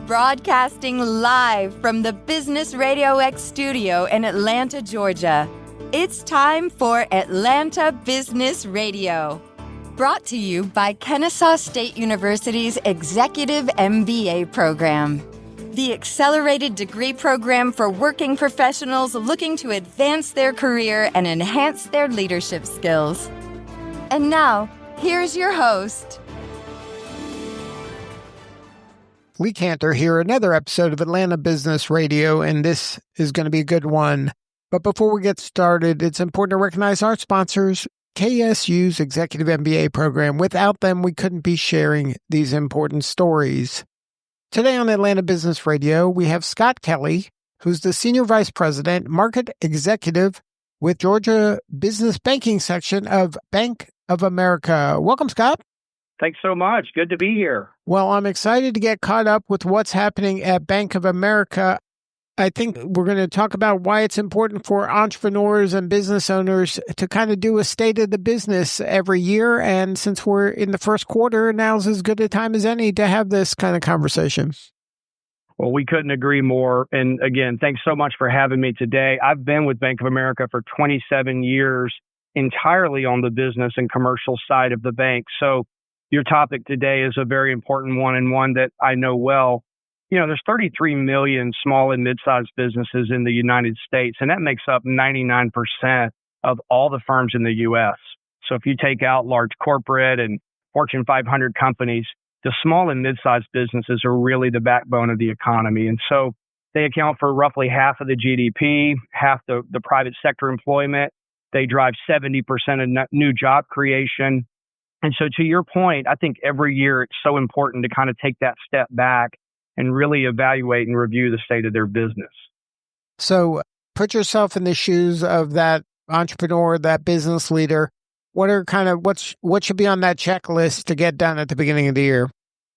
Broadcasting live from the Business RadioX studio in Atlanta, Georgia. It's time for Atlanta Business Radio. Brought to you by Kennesaw State University's Executive MBA program, the accelerated degree program for working professionals looking to advance their career and enhance their leadership skills. And now, here's your host. Lee Cantor here, another episode of Atlanta Business Radio, and this is going to be a good one. But before we get started, it's important to recognize our sponsors, KSU's Executive MBA program. Without them, we couldn't be sharing these important stories. Today on Atlanta Business Radio, we have Scott Kelly, who's the Senior Vice President, Market Executive with Georgia Business Banking Section of Bank of America. Welcome, Scott. Thanks so much. Good to be here. Well, I'm excited to get caught up with what's happening at Bank of America. I think we're going to talk about why it's important for entrepreneurs and business owners to kind of do a state of the business every year. And since we're in the first quarter, now's as good a time as any to have this kind of conversation. Well, we couldn't agree more. And again, thanks so much for having me today. I've been with Bank of America for 27 years, entirely on the business and commercial side of the bank. So your topic today is a very important one, and one that I know well. You know, there's 33 million small and mid-sized businesses in the United States, and that makes up 99% of all the firms in the U.S. So if you take out large corporate and Fortune 500 companies, the small and mid-sized businesses are really the backbone of the economy. And so they account for roughly half of the GDP, half the private sector employment. They drive 70% of new job creation. And so to your point, I think every year it's so important to kind of take that step back and really evaluate and review the state of their business. So put yourself in the shoes of that entrepreneur, that business leader. What should be on that checklist to get done at the beginning of the year?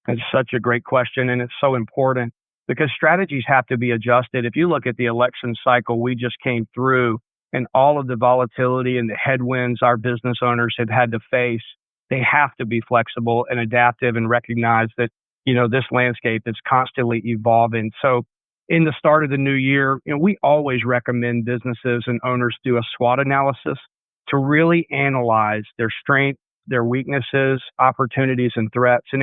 That's such a great question, and it's so important because strategies have to be adjusted. If you look at the election cycle we just came through and all of the volatility and the headwinds our business owners have had to face, they have to be flexible and adaptive and recognize that, you know, this landscape is constantly evolving. So in the start of the new year, you know, we always recommend businesses and owners do a SWOT analysis to really analyze their strengths, their weaknesses, opportunities, and threats. And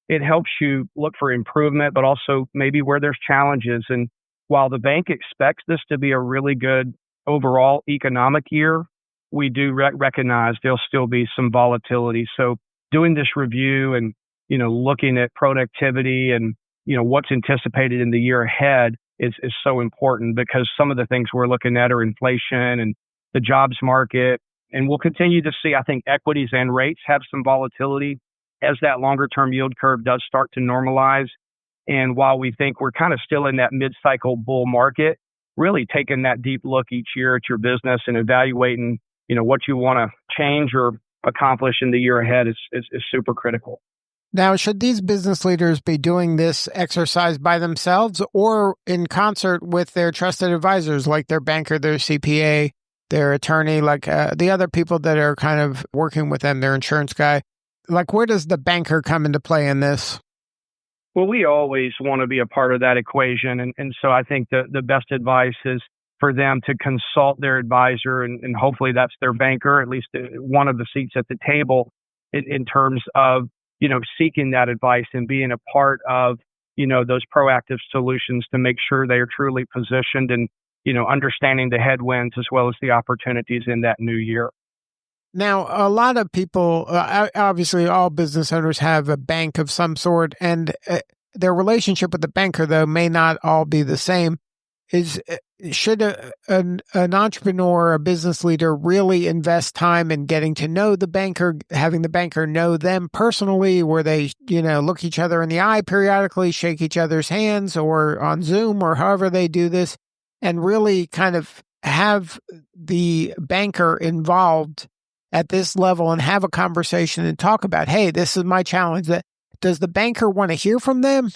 it helps you look for improvement, but also maybe where there's challenges. And while the bank expects this to be a really good overall economic year, we do recognize there'll still be some volatility. So doing this review and, you know, looking at productivity and, you know, what's anticipated in the year ahead is so important because some of the things we're looking at are inflation and the jobs market. And we'll continue to see, I think, equities and rates have some volatility as that longer term yield curve does start to normalize. And while we think we're kind of still in that mid-cycle bull market, really taking that deep look each year at your business and evaluating, you know, what you want to change or accomplish in the year ahead is super critical. Now, should these business leaders be doing this exercise by themselves or in concert with their trusted advisors, like their banker, their CPA, their attorney, like the other people that are kind of working with them, their insurance guy? Like, where does the banker come into play in this? Well, we always want to be a part of that equation. And so I think the best advice is for them to consult their advisor, and hopefully that's their banker, at least one of the seats at the table in terms of, you know, seeking that advice and being a part of, you know, those proactive solutions to make sure they are truly positioned and, you know, understanding the headwinds as well as the opportunities in that new year. Now, a lot of people, obviously all business owners have a bank of some sort, and their relationship with the banker, though, may not all be the same. Should an entrepreneur, a business leader really invest time in getting to know the banker, having the banker know them personally, where they, you know, look each other in the eye periodically, shake each other's hands, or on Zoom, or however they do this, and really kind of have the banker involved at this level and have a conversation and talk about, hey, this is my challenge. Does the banker want to hear from them?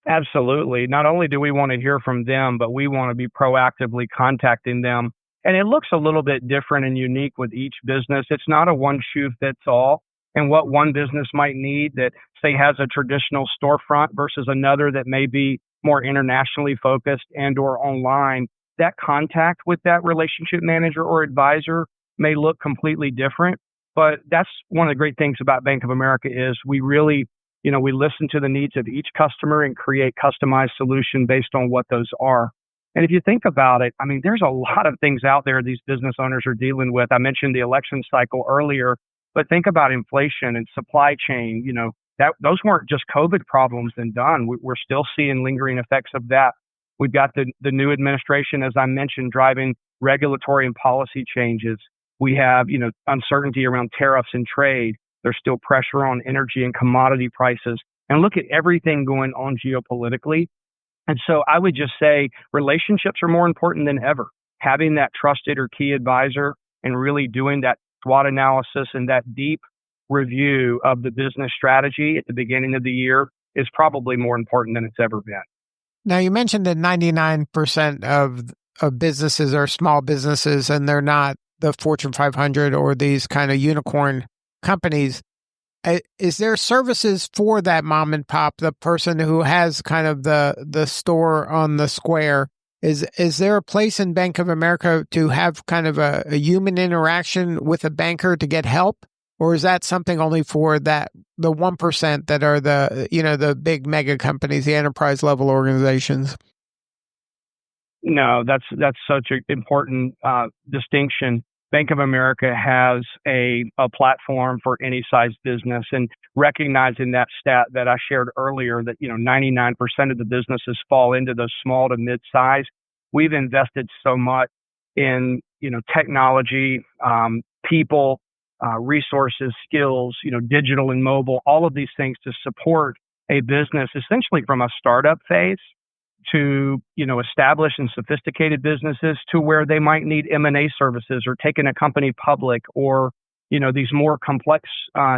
Absolutely. Not only do we want to hear from them, but we want to be proactively contacting them. And it looks a little bit different and unique with each business. It's not a one shoe fits all. and what one business might need that, say, has a traditional storefront versus another that may be more internationally focused and or online, that contact with that relationship manager or advisor may look completely different. But that's one of the great things about Bank of America is we really, we listen to the needs of each customer and create customized solution based on what those are. And if you think about it, I mean, there's a lot of things out there these business owners are dealing with. I mentioned the election cycle earlier, but think about inflation and supply chain. Those weren't just COVID problems and done. We're still seeing lingering effects of that. We've got the new administration, as I mentioned, driving regulatory and policy changes. We have, uncertainty around tariffs and trade. There's still pressure on energy and commodity prices. And look at everything going on geopolitically. And so I would just say relationships are more important than ever. Having that trusted or key advisor and really doing that SWOT analysis and that deep review of the business strategy at the beginning of the year is probably more important than it's ever been. Now, you mentioned that 99% of businesses are small businesses and they're not the Fortune 500 or these kind of unicorn companies. Is there services for that mom and pop, the person who has kind of the store on the square? Is there a place in Bank of America to have kind of a human interaction with a banker to get help? Or is that something only for the 1% that are the big mega companies, the enterprise level organizations? No, that's such an important distinction. Bank of America has a platform for any size business, and recognizing that stat that I shared earlier that 99% of the businesses fall into those small to mid-size. We've invested so much in technology, people, resources, skills, digital and mobile, all of these things to support a business essentially from a startup phase to, established and sophisticated businesses to where they might need M&A services or taking a company public or, these more complex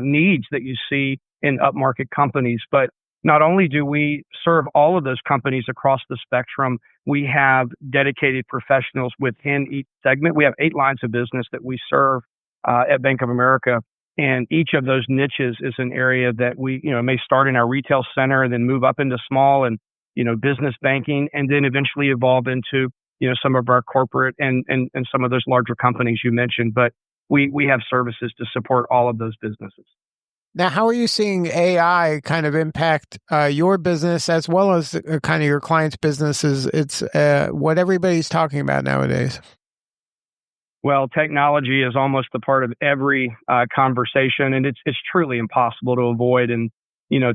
needs that you see in upmarket companies. But not only do we serve all of those companies across the spectrum, we have dedicated professionals within each segment. We have 8 lines of business that we serve at Bank of America. And each of those niches is an area that we, may start in our retail center and then move up into small and, business banking, and then eventually evolve into, some of our corporate and some of those larger companies you mentioned. But we have services to support all of those businesses. Now, how are you seeing AI kind of impact your business as well as kind of your clients' businesses? It's what everybody's talking about nowadays. Well, technology is almost a part of every conversation, and it's truly impossible to avoid in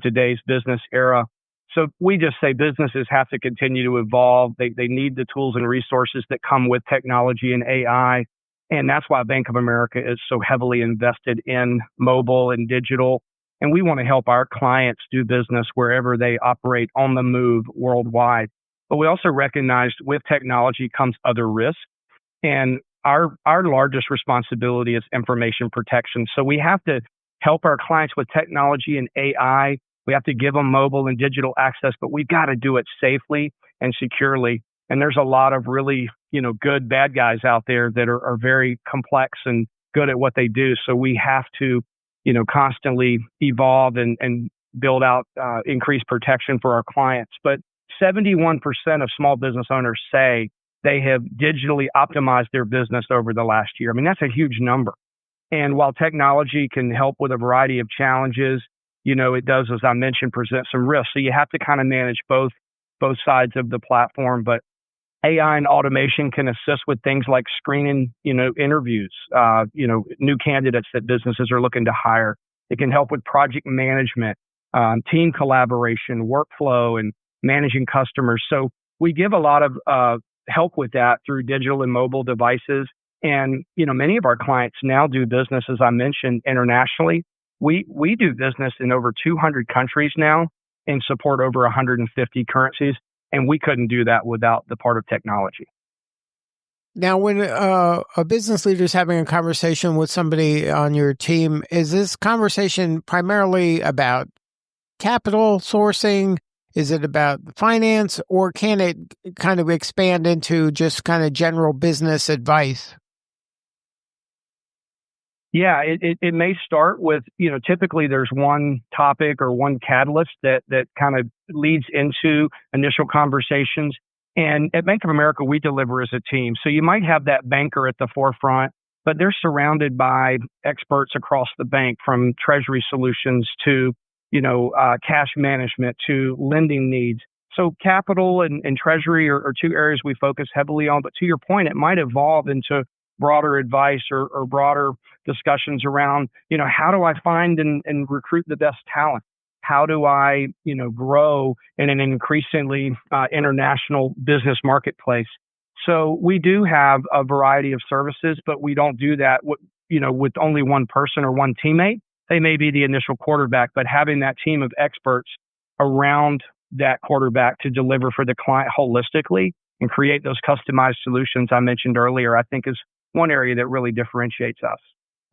today's business era. So we just say businesses have to continue to evolve. They need the tools and resources that come with technology and AI, and that's why Bank of America is so heavily invested in mobile and digital. And we want to help our clients do business wherever they operate on the move worldwide. But we also recognized with technology comes other risks, and our largest responsibility is information protection. So we have to help our clients with technology and AI. We have to give them mobile and digital access, but we've got to do it safely and securely. And there's a lot of really, good bad guys out there that are very complex and good at what they do. So we have to, constantly evolve and build out increased protection for our clients. But 71% of small business owners say they have digitally optimized their business over the last year. I mean, that's a huge number. And while technology can help with a variety of challenges, it does, as I mentioned, present some risks. So you have to kind of manage both sides of the platform. But AI and automation can assist with things like screening, interviews, new candidates that businesses are looking to hire. It can help with project management, team collaboration, workflow, and managing customers. So we give a lot of help with that through digital and mobile devices. And, many of our clients now do business, as I mentioned, internationally. We do business in over 200 countries now and support over 150 currencies. And we couldn't do that without the part of technology. Now, when a business leader is having a conversation with somebody on your team, is this conversation primarily about capital sourcing? Is it about finance, or can it kind of expand into just kind of general business advice? Yeah, it may start with, typically there's one topic or one catalyst that kind of leads into initial conversations. And at Bank of America, we deliver as a team. So you might have that banker at the forefront, but they're surrounded by experts across the bank, from treasury solutions to, cash management to lending needs. So capital and treasury are two areas we focus heavily on. But to your point, it might evolve into broader advice or broader discussions around, how do I find and recruit the best talent? How do I, grow in an increasingly international business marketplace? So we do have a variety of services, but we don't do that with only one person or one teammate. They may be the initial quarterback, but having that team of experts around that quarterback to deliver for the client holistically and create those customized solutions I mentioned earlier, I think is one area that really differentiates us.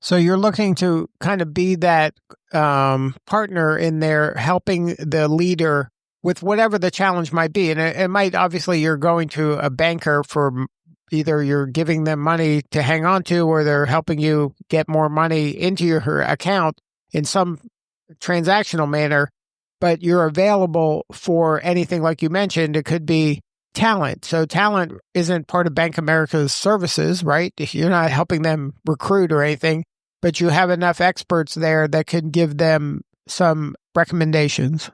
So you're looking to kind of be that partner in there, helping the leader with whatever the challenge might be. And it might, obviously, you're going to a banker for either you're giving them money to hang on to, or they're helping you get more money into your account in some transactional manner, but you're available for anything like you mentioned. It could be talent. So talent isn't part of Bank of America's services, right? You're not helping them recruit or anything, but you have enough experts there that can give them some recommendations.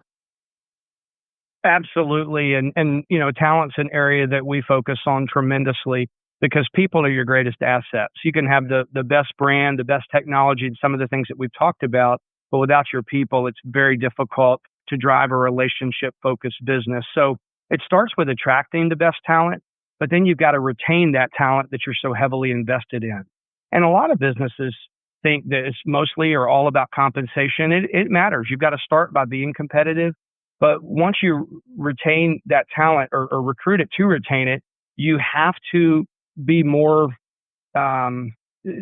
Absolutely. And talent's an area that we focus on tremendously because people are your greatest assets. You can have the best brand, the best technology, and some of the things that we've talked about, but without your people, it's very difficult to drive a relationship-focused business. So it starts with attracting the best talent, but then you've got to retain that talent that you're so heavily invested in. And a lot of businesses think that it's mostly or all about compensation. It matters. You've got to start by being competitive. But once you retain that talent or recruit it to retain it, you have to be more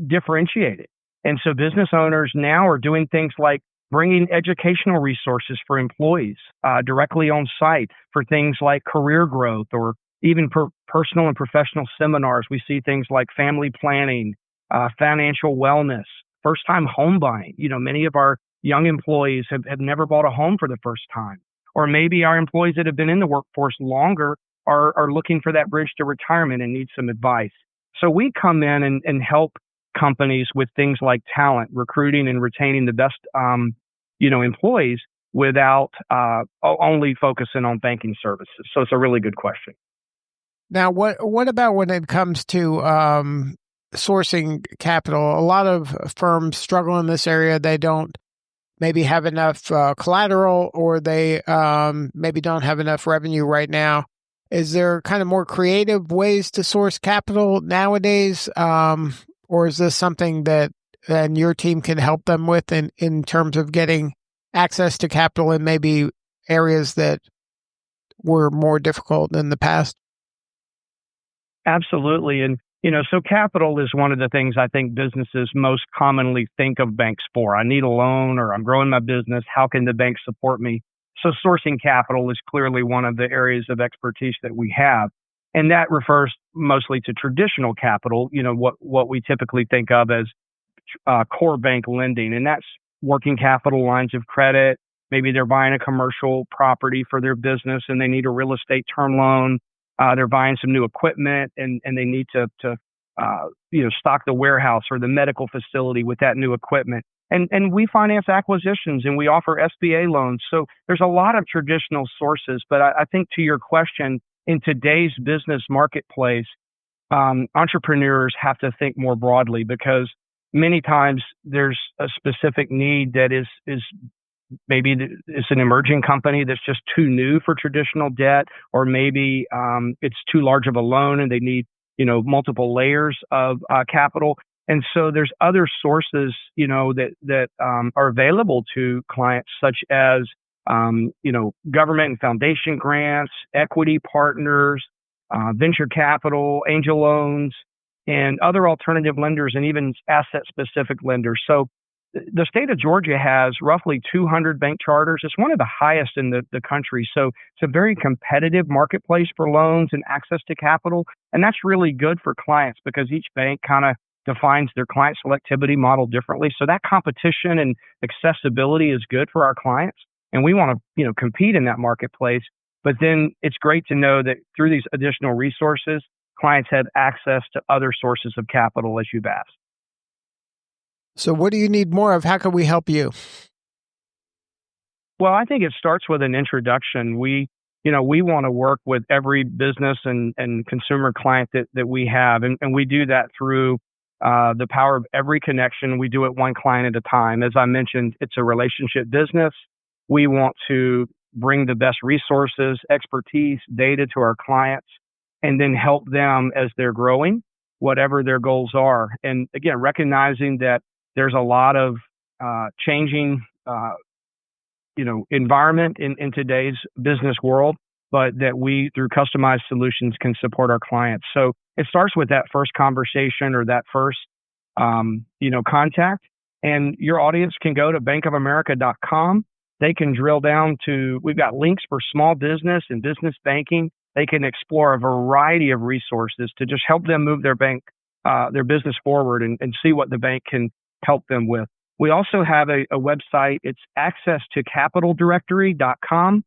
differentiated. And so business owners now are doing things like bringing educational resources for employees directly on site for things like career growth or even personal and professional seminars. We see things like family planning, financial wellness, first-time home buying. Many of our young employees have never bought a home for the first time. Or maybe our employees that have been in the workforce longer are looking for that bridge to retirement and need some advice. So we come in and help companies with things like talent, recruiting and retaining the best employees without only focusing on banking services. So it's a really good question. Now, what about when it comes to sourcing capital? A lot of firms struggle in this area. They don't maybe have enough collateral, or they maybe don't have enough revenue right now. Is there kind of more creative ways to source capital nowadays? Or is this something that your team can help them with in terms of getting access to capital in maybe areas that were more difficult in the past? Absolutely. And, so capital is one of the things I think businesses most commonly think of banks for. I need a loan, or I'm growing my business. How can the bank support me? So sourcing capital is clearly one of the areas of expertise that we have. And that refers mostly to traditional capital, what we typically think of as core bank lending. And that's working capital lines of credit. Maybe they're buying a commercial property for their business and they need a real estate term loan. They're buying some new equipment and they need to stock the warehouse or the medical facility with that new equipment. And we finance acquisitions and we offer SBA loans. So there's a lot of traditional sources. But I think to your question, in today's business marketplace, entrepreneurs have to think more broadly because many times there's a specific need that is maybe it's an emerging company that's just too new for traditional debt, or maybe it's too large of a loan and they need, multiple layers of capital. And so there's other sources, that are available to clients, such as, government and foundation grants, equity partners, venture capital, angel loans, and other alternative lenders, and even asset-specific lenders. So the state of Georgia has roughly 200 bank charters. It's one of the highest in the country. So it's a very competitive marketplace for loans and access to capital. And that's really good for clients because each bank kind of defines their client selectivity model differently. So that competition and accessibility is good for our clients. And we want to, compete in that marketplace. But then it's great to know that through these additional resources, clients have access to other sources of capital, as you've asked. So what do you need more of? How can we help you? Well, I think it starts with an introduction. We want to work with every business and consumer client that we have. And we do that through the power of every connection. We do it one client at a time. As I mentioned, it's a relationship business. We want to bring the best resources, expertise, data to our clients, and then help them as they're growing, whatever their goals are. And again, recognizing that there's a lot of changing environment in today's business world, but that we, through customized solutions, can support our clients. So it starts with that first conversation or that first, contact. And your audience can go to bankofamerica.com. They can drill down to, we've got links for small business and business banking. They can explore a variety of resources to just help them move their business forward and see what the bank can help them with. We also have a website. It's accesstocapitaldirectory.com.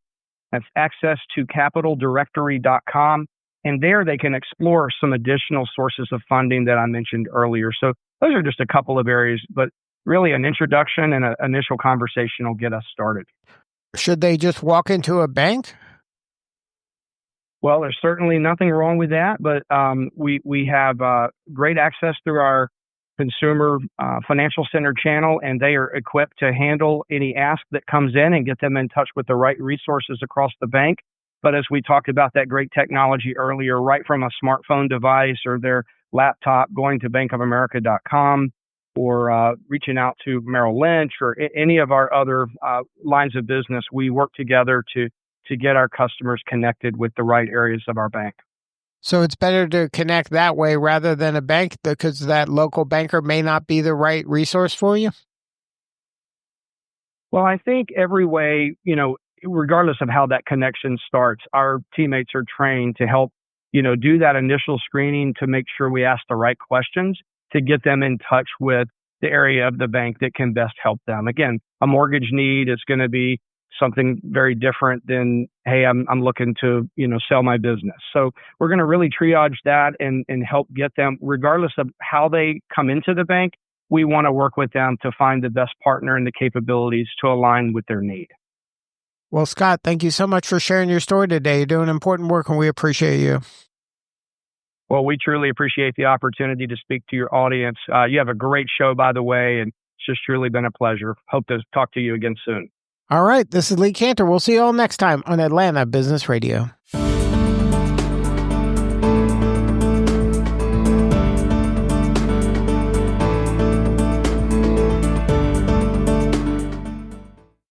That's accesstocapitaldirectory.com. And there they can explore some additional sources of funding that I mentioned earlier. So those are just a couple of areas, but really an introduction and an initial conversation will get us started. Should they just walk into a bank? Well, there's certainly nothing wrong with that, but we have great access through our consumer financial center channel, and they are equipped to handle any ask that comes in and get them in touch with the right resources across the bank. But as we talked about that great technology earlier, right from a smartphone device or their laptop, going to bankofamerica.com or reaching out to Merrill Lynch or any of our other lines of business, we work together to get our customers connected with the right areas of our bank. So it's better to connect that way rather than a bank because that local banker may not be the right resource for you? Well, I think every way, regardless of how that connection starts, our teammates are trained to help, do that initial screening to make sure we ask the right questions to get them in touch with the area of the bank that can best help them. Again, a mortgage need is going to be something very different than, hey, I'm looking to, sell my business. So we're going to really triage that and help get them, regardless of how they come into the bank. We want to work with them to find the best partner and the capabilities to align with their need. Well, Scott, thank you so much for sharing your story today. You're doing important work and we appreciate you. Well, we truly appreciate the opportunity to speak to your audience. You have a great show, by the way, and it's just truly been a pleasure. Hope to talk to you again soon. All right. This is Lee Cantor. We'll see you all next time on Atlanta Business Radio.